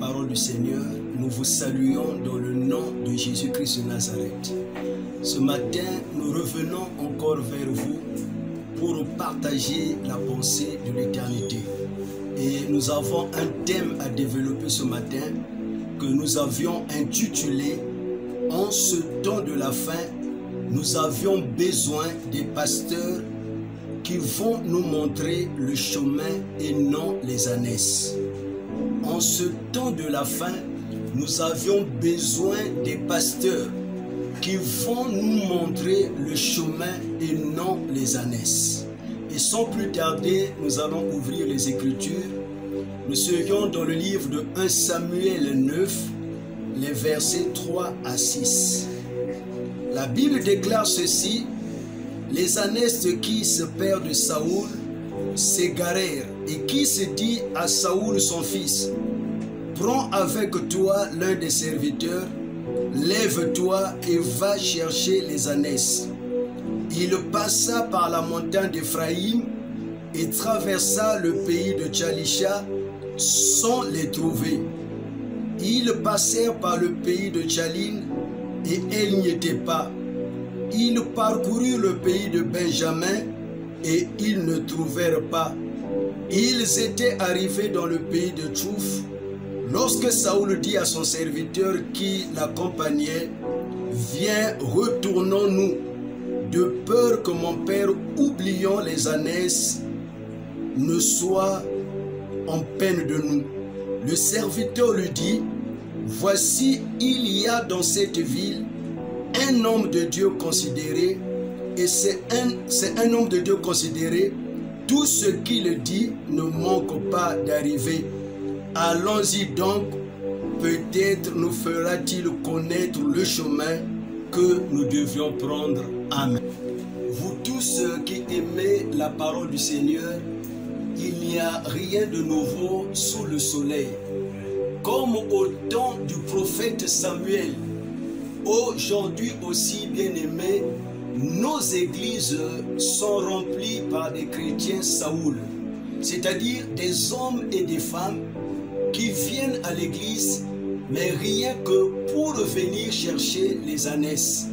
parole du Seigneur, nous vous saluons dans le nom de Jésus-Christ de Nazareth. Ce matin, nous revenons encore vers vous pour partager la pensée de l'éternité. Et nous avons un thème à développer ce matin que nous avions intitulé « En ce temps de la fin, nous avions besoin des pasteurs qui vont nous montrer le chemin et non les ânesses. » En ce temps de la fin, nous avions besoin des pasteurs qui vont nous montrer le chemin et non les ânesses. Et sans plus tarder, nous allons ouvrir les Écritures. Nous serions dans le livre de 1 Samuel 9, les versets 3 à 6. La Bible déclare ceci: les ânesses qui se perdent de Saoul s'égarèrent, et qui se dit à Saoul son fils: prends avec toi l'un des serviteurs, lève-toi et va chercher les ânesses. Il passa par la montagne d'Éphraïm et traversa le pays de Tchalisha sans les trouver. Ils passèrent par le pays de Tchaline et elles n'y étaient pas. Ils parcoururent le pays de Benjamin et ils ne trouvèrent pas. Ils étaient arrivés dans le pays de Tchouf lorsque Saoul dit à son serviteur qui l'accompagnait: viens, retournons-nous, de peur que mon père, oubliant les ânesses, ne soit en peine de nous. Le serviteur lui dit: voici, il y a dans cette ville un homme de Dieu considéré, et c'est un homme de Dieu considéré. Tout ce qu'il dit ne manque pas d'arriver. Allons-y donc, peut-être nous fera-t-il connaître le chemin que nous devions prendre. Amen. Vous tous qui aimez la parole du Seigneur, il n'y a rien de nouveau sous le soleil. Comme au temps du prophète Samuel, aujourd'hui aussi, bien-aimés, nos églises sont remplies par des chrétiens Saoul, c'est-à-dire des hommes et des femmes qui viennent à l'église, mais rien que pour venir chercher les ânesses,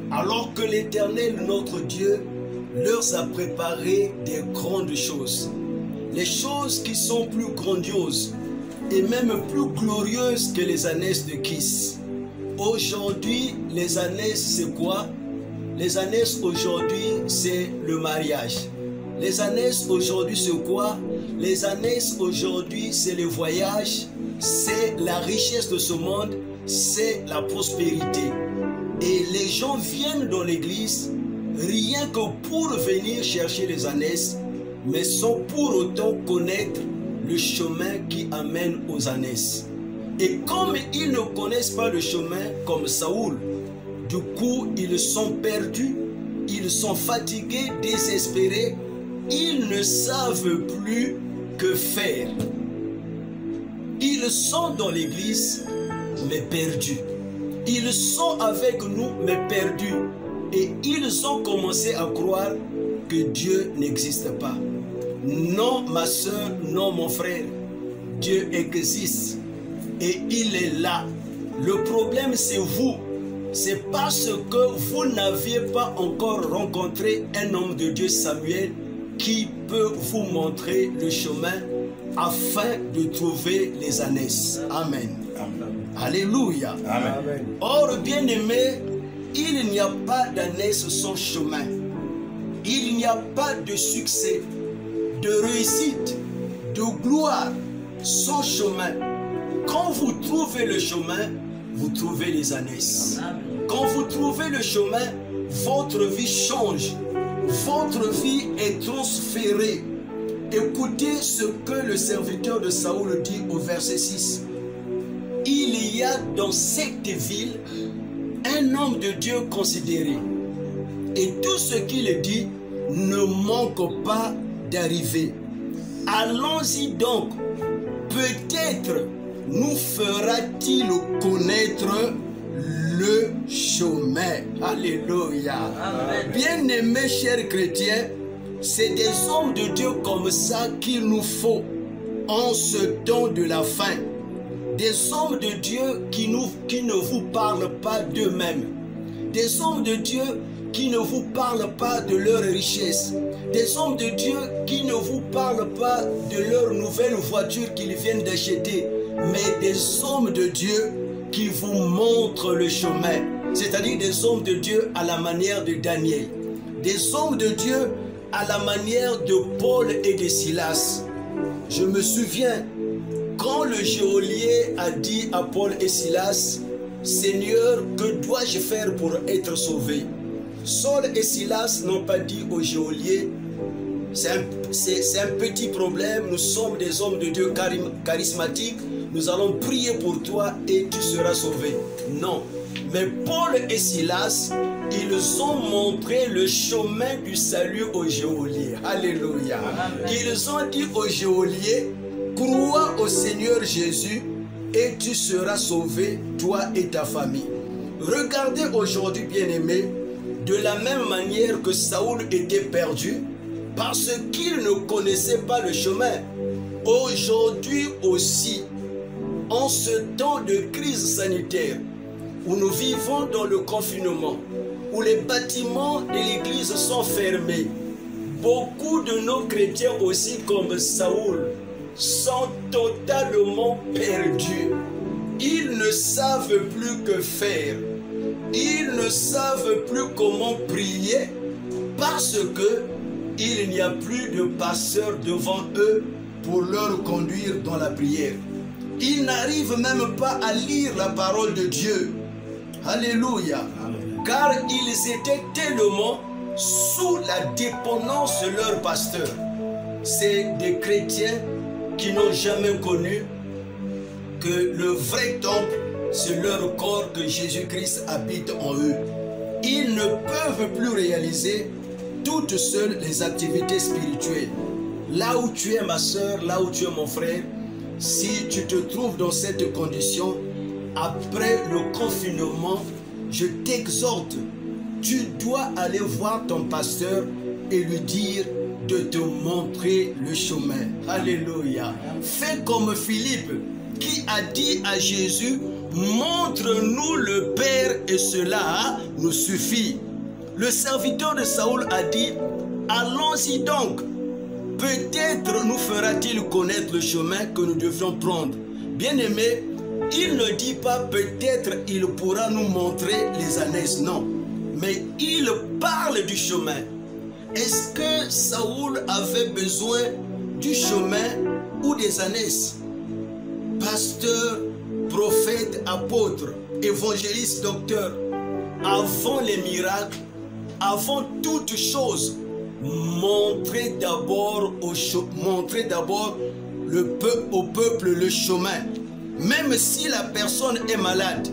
alors que l'Éternel, notre Dieu, leur a préparé des grandes choses. Les choses qui sont plus grandioses et même plus glorieuses que les ânesses de Kis. Aujourd'hui, les ânesses, c'est quoi? Les ânesses aujourd'hui, c'est le mariage. Les ânesses aujourd'hui, c'est quoi? Les ânesses aujourd'hui, c'est le voyage, c'est la richesse de ce monde, c'est la prospérité. Et les gens viennent dans l'église rien que pour venir chercher les ânesses, mais sans pour autant connaître le chemin qui amène aux ânesses. Et comme ils ne connaissent pas le chemin comme Saoul, du coup ils sont perdus, ils sont fatigués, désespérés, ils ne savent plus que faire. Ils sont dans l'église mais perdus. Ils sont avec nous mais perdus. Et ils ont commencé à croire que Dieu n'existe pas. Non ma soeur, non mon frère, Dieu existe et il est là. Le problème c'est vous. C'est parce que vous n'aviez pas encore rencontré un homme de Dieu, Samuel, qui peut vous montrer le chemin afin de trouver les ânesses. Amen. Amen. Alléluia. Amen. Or, bien-aimé, il n'y a pas d'ânesse sans chemin. Il n'y a pas de succès, de réussite, de gloire sans chemin. Quand vous trouvez le chemin, vous trouvez les ânesses. Quand vous trouvez le chemin, votre vie change. Votre vie est transférée. Écoutez ce que le serviteur de Saoul dit au verset 6. Il y a dans cette ville un homme de Dieu considéré. Et tout ce qu'il dit ne manque pas d'arriver. Allons-y donc. Peut-être nous fera-t-il connaître le chemin. Alléluia. Bien-aimés chers chrétiens, c'est des hommes de Dieu comme ça qu'il nous faut en ce temps de la fin. Des hommes de Dieu qui ne vous parlent pas d'eux-mêmes. Des hommes de Dieu qui ne vous parlent pas de leur richesse. Des hommes de Dieu qui ne vous parlent pas de leur nouvelle voiture qu'ils viennent d'acheter. Mais des hommes de Dieu qui vous montrent le chemin. C'est-à-dire des hommes de Dieu à la manière de Daniel. Des hommes de Dieu à la manière de Paul et de Silas. Je me souviens, quand le geôlier a dit à Paul et Silas, « Seigneur, que dois-je faire pour être sauvé ?» Saul et Silas n'ont pas dit au geôlier, « C'est un petit problème, nous sommes des hommes de Dieu charismatiques, nous allons prier pour toi et tu seras sauvé. » Non, mais Paul et Silas, ils ont montré le chemin du salut au geôlier. Alléluia. Ils ont dit au geôlier, crois au Seigneur Jésus et tu seras sauvé, toi et ta famille. Regardez aujourd'hui, bien-aimés, de la même manière que Saoul était perdu, parce qu'il ne connaissait pas le chemin. Aujourd'hui aussi, en ce temps de crise sanitaire, où nous vivons dans le confinement, où les bâtiments de l'église sont fermés, beaucoup de nos chrétiens aussi, comme Saoul, sont totalement perdus. Ils ne savent plus que faire. Ils ne savent plus comment prier parce que il n'y a plus de pasteur devant eux pour leur conduire dans la prière. Ils n'arrivent même pas à lire la parole de Dieu. Alléluia. Car ils étaient tellement sous la dépendance de leur pasteur. C'est des chrétiens qui n'ont jamais connu que le vrai temple, c'est leur corps que Jésus-Christ habite en eux. Ils ne peuvent plus réaliser toutes seules les activités spirituelles. Là où tu es ma soeur, là où tu es mon frère, si tu te trouves dans cette condition, après le confinement, je t'exhorte, tu dois aller voir ton pasteur et lui dire de te montrer le chemin. Alléluia. Fais comme Philippe qui a dit à Jésus, montre-nous le Père et cela nous suffit. Le serviteur de Saoul a dit, allons-y donc. Peut-être nous fera-t-il connaître le chemin que nous devions prendre. Bien-aimé, il ne dit pas peut-être il pourra nous montrer les ânesse, non. Mais il parle du chemin. Est-ce que Saoul avait besoin du chemin ou des ânesse? Pasteur, prophète, apôtre, évangéliste, docteur, avant les miracles, avant toute chose, montrez d'abord au peuple le chemin. Même si la personne est malade,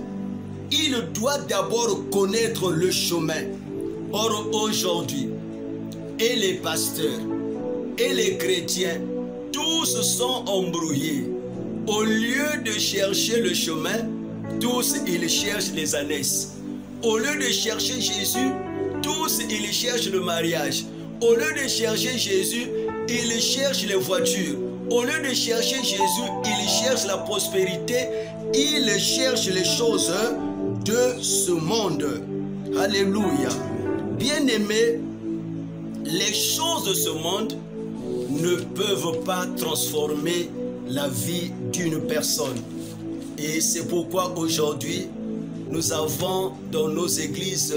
il doit d'abord connaître le chemin. Or aujourd'hui, et les pasteurs, et les chrétiens, tous sont embrouillés. Au lieu de chercher le chemin, tous ils cherchent les ânesses. Au lieu de chercher Jésus, tous ils cherchent le mariage. Au lieu de chercher Jésus, ils cherchent les voitures. Au lieu de chercher Jésus, ils cherchent la prospérité. Ils cherchent les choses de ce monde. Alléluia. Bien-aimés, les choses de ce monde ne peuvent pas transformer la vie d'une personne. Et c'est pourquoi aujourd'hui, nous avons dans nos églises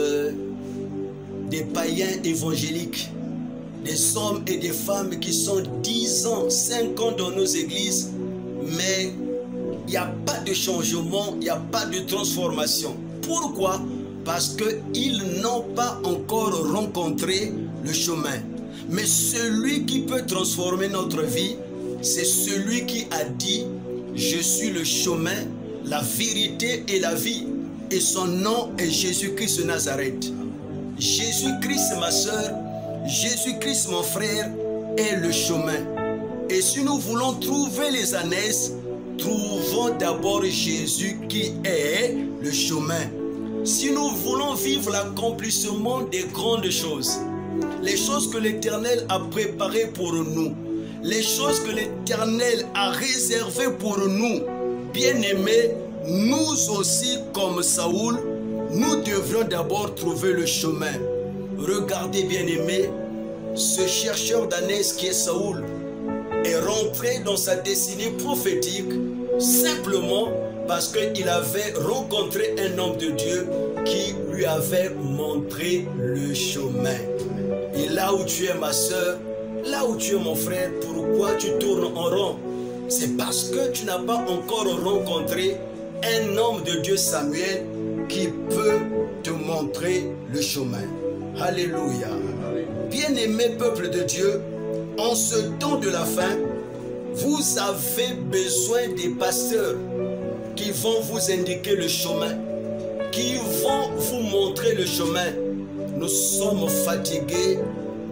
des païens évangéliques, des hommes et des femmes qui sont 10 ans, 5 ans dans nos églises, mais il n'y a pas de changement, il n'y a pas de transformation. Pourquoi? Parce qu'ils n'ont pas encore rencontré le chemin. Mais celui qui peut transformer notre vie, c'est celui qui a dit « Je suis le chemin, la vérité et la vie ». Et son nom est Jésus-Christ de Nazareth. Jésus-Christ, ma soeur, Jésus-Christ, mon frère, est le chemin. Et si nous voulons trouver les ânesses, trouvons d'abord Jésus qui est le chemin. Si nous voulons vivre l'accomplissement des grandes choses, les choses que l'Éternel a préparées pour nous, les choses que l'Éternel a réservées pour nous, Bien-aimés, nous aussi, comme Saoul, nous devrions d'abord trouver le chemin. Regardez, bien-aimés, ce chercheur d'ânesse qui est Saoul est rentré dans sa destinée prophétique simplement parce qu'il avait rencontré un homme de Dieu qui lui avait montré le chemin. Et là où tu es, ma soeur, là où tu es, mon frère, pourquoi tu tournes en rond? C'est parce que tu n'as pas encore rencontré un homme de Dieu, Samuel, qui peut te montrer le chemin. Alléluia. Bien-aimé peuple de Dieu, en ce temps de la fin, vous avez besoin des pasteurs qui vont vous indiquer le chemin, qui vont vous montrer le chemin. Nous sommes fatigués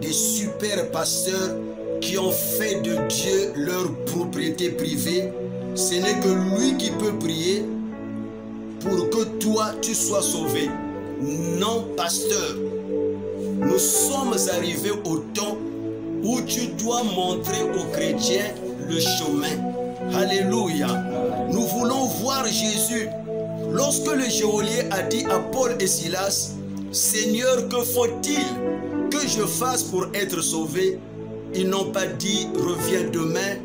des super pasteurs qui ont fait de Dieu leur propriété privée. Ce n'est que lui qui peut prier pour que toi tu sois sauvé. Non, pasteur. Nous sommes arrivés au temps où tu dois montrer aux chrétiens le chemin. Alléluia. Nous voulons voir Jésus. Lorsque le geôlier a dit à Paul et Silas, Seigneur, que faut-il que je fasse pour être sauvé? Ils n'ont pas dit reviens demain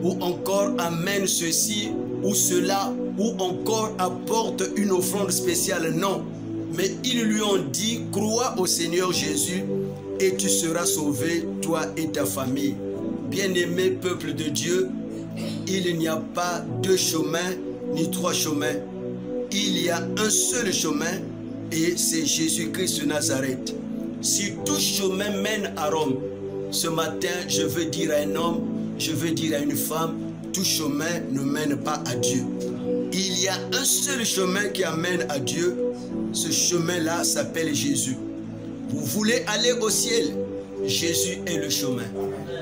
ou encore amène ceci ou cela ou encore apporte une offrande spéciale. Non. Mais ils lui ont dit crois au Seigneur Jésus et tu seras sauvé, toi et ta famille. Bien-aimé peuple de Dieu, il n'y a pas deux chemins ni trois chemins. Il y a un seul chemin et c'est Jésus-Christ de Nazareth. Si tout chemin mène à Rome, ce matin je veux dire à un homme, je veux dire à une femme, tout chemin ne mène pas à Dieu. Il y a un seul chemin qui amène à Dieu. Ce chemin-là s'appelle Jésus. Vous voulez aller au ciel, Jésus est le chemin.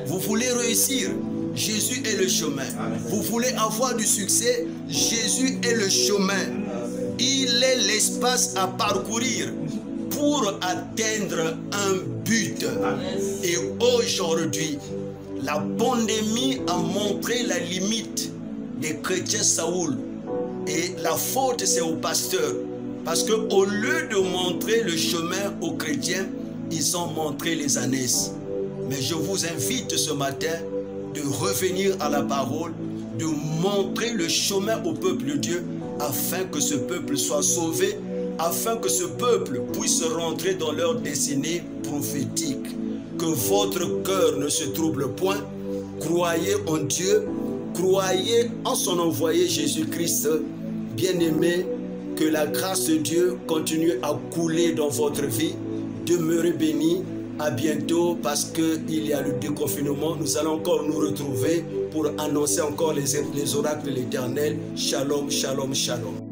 Vous voulez réussir, Jésus est le chemin. Vous voulez avoir du succès, Jésus est le chemin. Il est l'espace à parcourir pour atteindre un but. Et aujourd'hui, la pandémie a montré la limite des chrétiens Saoul. Et la faute, c'est aux pasteurs. Parce qu'au lieu de montrer le chemin aux chrétiens, ils ont montré les ânesses. Mais je vous invite ce matin de revenir à la parole, de montrer le chemin au peuple de Dieu, afin que ce peuple soit sauvé, afin que ce peuple puisse rentrer dans leur destinée prophétique. Que votre cœur ne se trouble point. Croyez en Dieu, croyez en son envoyé Jésus-Christ. Bien-aimé, que la grâce de Dieu continue à couler dans votre vie. Demeurez bénis. À bientôt parce qu'il y a le déconfinement. Nous allons encore nous retrouver pour annoncer encore les oracles de l'Éternel. Shalom, shalom, shalom.